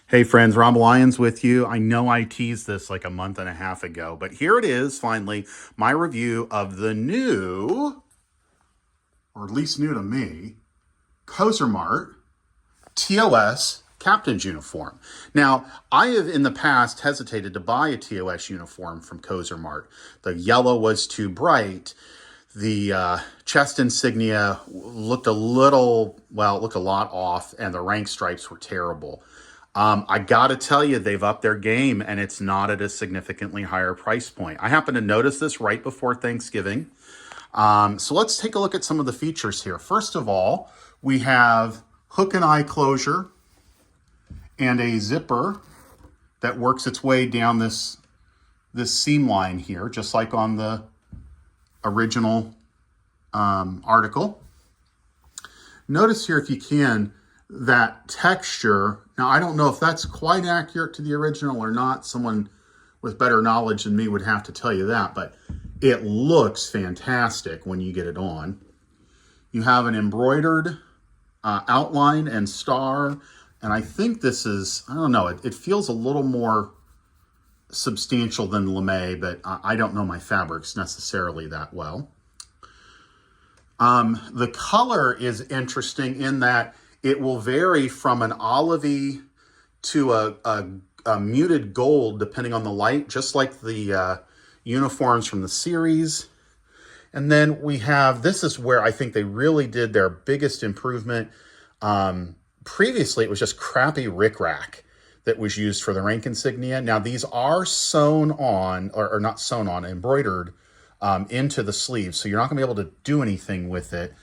Hey friends, Rob Lyons with you. I know I teased this like a month and a half ago, but here it is finally, my review of the new, or at least new to me, Cosermart TOS captain's uniform. Now, I have in the past hesitated to buy a TOS uniform from Cosermart. The yellow was too bright. The chest insignia looked a little, well, it looked a lot off, and the rank stripes were terrible. I gotta tell you, they've upped their game, and it's not at a significantly higher price point. I happened to notice this right before Thanksgiving. So let's take a look at some of the features here. First of all, we have hook and eye closure and a zipper that works its way down this seam line here, just like on the original article. Notice here, if you can, that texture. Now, I don't know if that's quite accurate to the original or not. Someone with better knowledge than me would have to tell you that, but it looks fantastic when you get it on. You have an embroidered outline and star, and I think this is, I don't know, it feels a little more substantial than lame, but I don't know my fabrics necessarily that well. The color is interesting in that it will vary from an olivey to a muted gold depending on the light, just like the uniforms from the series. And then we have, this is where I think they really did their biggest improvement. Previously, it was just crappy rickrack that was used for the rank insignia. Now, these are sewn on, or not sewn on, embroidered into the sleeves. So you're not gonna be able to do anything with it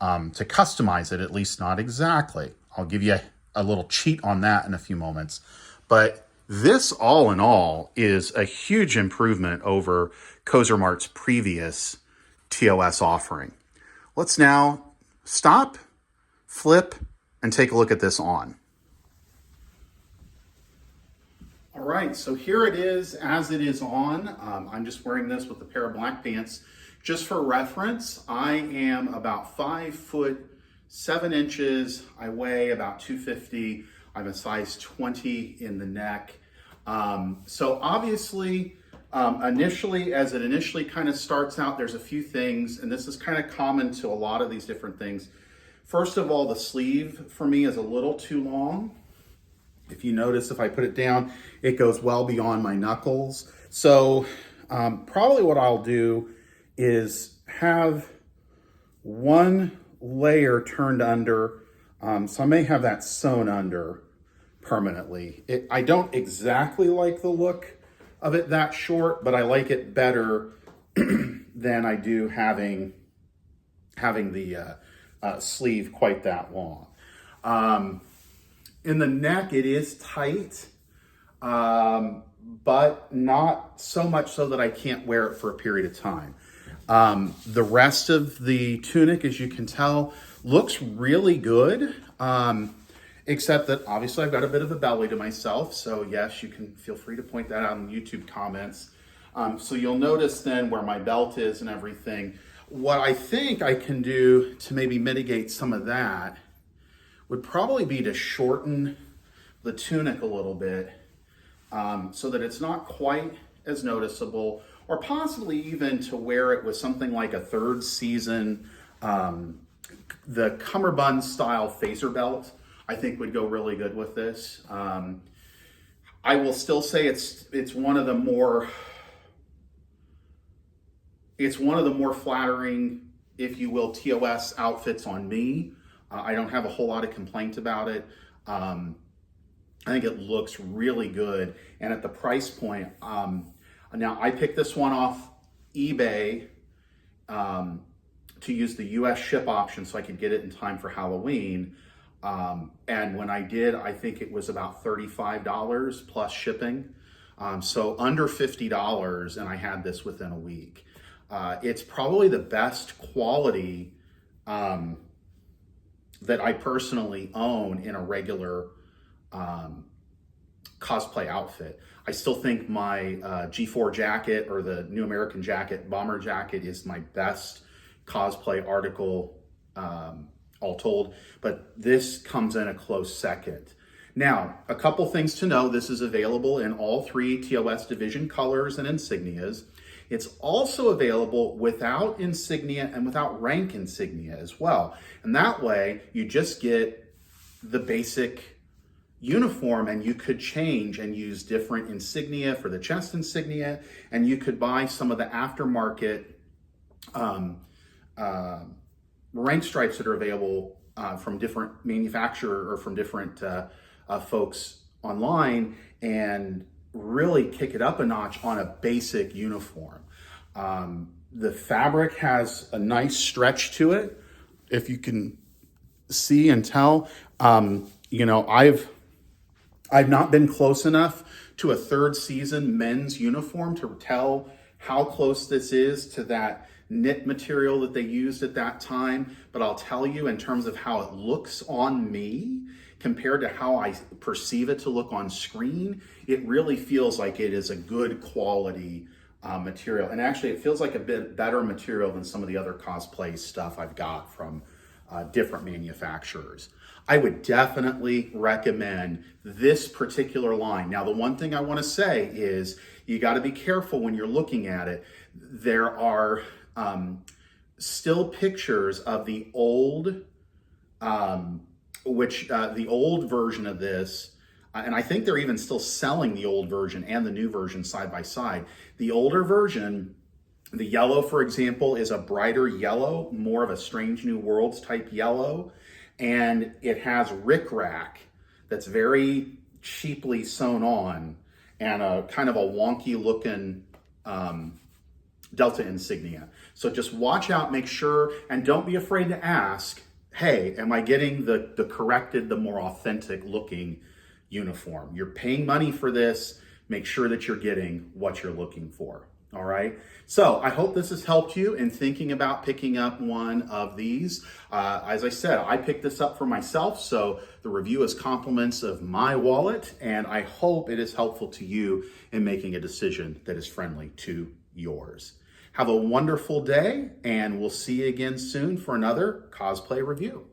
to customize it, at least not exactly. I'll give you a little cheat on that in a few moments. But this, all in all, is a huge improvement over Cosermart's previous TOS offering. Let's now stop, flip, and take a look at this on. All right, so here it is as it is on. I'm just wearing this with a pair of black pants. Just for reference, I am about 5'7". I weigh about 250. I'm a size 20 in the neck. So obviously, initially, as it initially kind of starts out, there's a few things, and this is kind of common to a lot of these different things. First of all, the sleeve for me is a little too long. If you notice, if I put it down, it goes well beyond my knuckles. So probably what I'll do is have one layer turned under. So I may have that sewn under permanently. I don't exactly like the look of it that short, but I like it better than I do having the sleeve quite that long. In the neck, it is tight, but not so much so that I can't wear it for a period of time. The rest of the tunic, as you can tell, looks really good, except that obviously I've got a bit of a belly to myself. So yes, you can feel free to point that out in YouTube comments. So you'll notice then where my belt is and everything. What I think I can do to maybe mitigate some of that would probably be to shorten the tunic a little bit so that it's not quite as noticeable, or possibly even to wear it with something like a third season, the cummerbund style phaser belt, I think would go really good with this. I will still say it's one of the more flattering, if you will, TOS outfits on me. I don't have a whole lot of complaint about it. I think it looks really good. And at the price point, now I picked this one off eBay to use the US ship option so I could get it in time for Halloween. And when I did, I think it was about $35 plus shipping. So under $50, and I had this within a week. It's probably the best quality that I personally own in a regular cosplay outfit. I still think my G4 jacket, or the New American jacket, bomber jacket, is my best cosplay article all told, but this comes in a close second. Now, a couple things to know. This is available in all 3 TOS division colors and insignias. It's also available without insignia and without rank insignia as well. And that way, you just get the basic uniform, and you could change and use different insignia for the chest insignia, and you could buy some of the aftermarket rank stripes that are available from different manufacturer or from different folks online, and really kick it up a notch on a basic uniform. The fabric has a nice stretch to it. If you can see and tell, you know, I've not been close enough to a 3rd season men's uniform to tell how close this is to that knit material that they used at that time. But I'll tell you, in terms of how it looks on me compared to how I perceive it to look on screen, it really feels like it is a good quality material. And actually, it feels like a bit better material than some of the other cosplay stuff I've got from different manufacturers. I would definitely recommend this particular line. Now, the one thing I want to say is you got to be careful when you're looking at it. There are still pictures of the old, the old version of this, and I think they're even still selling the old version and the new version side by side. The older version, the yellow, for example, is a brighter yellow, more of a Strange New Worlds type yellow. And it has rickrack that's very cheaply sewn on, and a kind of a wonky looking Delta insignia. So just watch out, make sure, and don't be afraid to ask, hey, am I getting the corrected, the more authentic looking uniform? You're paying money for this. Make sure that you're getting what you're looking for. All right. So I hope this has helped you in thinking about picking up one of these. As I said, I picked this up for myself, so the review is compliments of my wallet, and I hope it is helpful to you in making a decision that is friendly to yours. Have a wonderful day, and we'll see you again soon for another cosplay review.